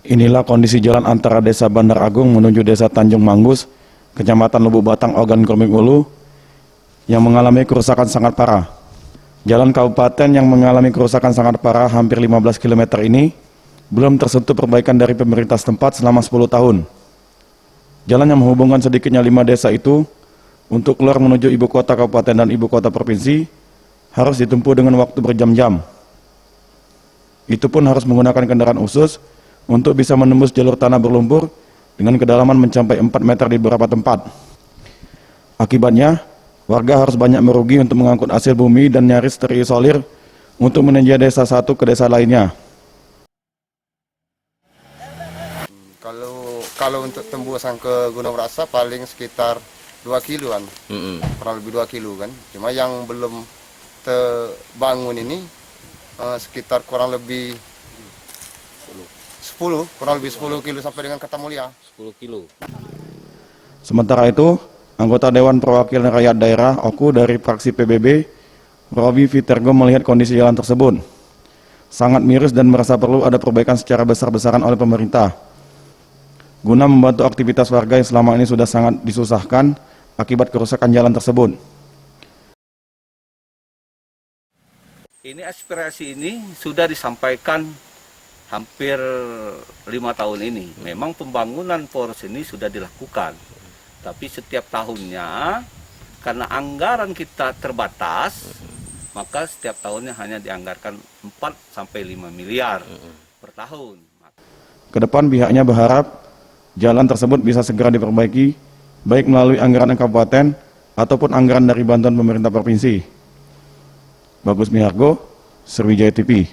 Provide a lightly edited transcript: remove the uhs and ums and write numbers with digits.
Inilah kondisi jalan antara Desa Bandar Agung menuju Desa Tanjung Manggus, Kecamatan Lubuk Batang, Ogan Komering Ulu, yang mengalami kerusakan sangat parah. Jalan kabupaten yang mengalami kerusakan sangat parah hampir 15 km ini belum tersentuh perbaikan dari pemerintah setempat selama 10 tahun. Jalan yang menghubungkan sedikitnya 5 desa itu untuk keluar menuju ibu kota kabupaten dan ibu kota provinsi harus ditempuh dengan waktu berjam-jam. Itu pun harus menggunakan kendaraan khusus untuk bisa menembus jalur tanah berlumpur dengan kedalaman mencapai 4 meter di beberapa tempat. Akibatnya, warga harus banyak merugi untuk mengangkut hasil bumi dan nyaris terisolir untuk meninjau desa satu ke desa lainnya. Kalau untuk tembusan ke Gunung Rasa paling sekitar 2 kiloan, kurang lebih 2 kilo kan. Cuma yang belum terbangun ini sekitar kurang lebih 10 kilo sampai dengan Kota Mulia. 10 kilo. Sementara itu, anggota Dewan Perwakilan Rakyat Daerah (OKU) dari fraksi PBB, Robi Vitergo, melihat kondisi jalan tersebut sangat miris dan merasa perlu ada perbaikan secara besar-besaran oleh pemerintah guna membantu aktivitas warga yang selama ini sudah sangat disusahkan akibat kerusakan jalan tersebut. Ini aspirasi ini sudah disampaikan hampir 5 tahun ini. Memang pembangunan poros ini sudah dilakukan, tapi setiap tahunnya karena anggaran kita terbatas, maka setiap tahunnya hanya dianggarkan 4-5 miliar per tahun. Kedepan pihaknya berharap jalan tersebut bisa segera diperbaiki, baik melalui anggaran kabupaten ataupun anggaran dari bantuan pemerintah provinsi. Bagus Mihargo, Sriwijaya TV.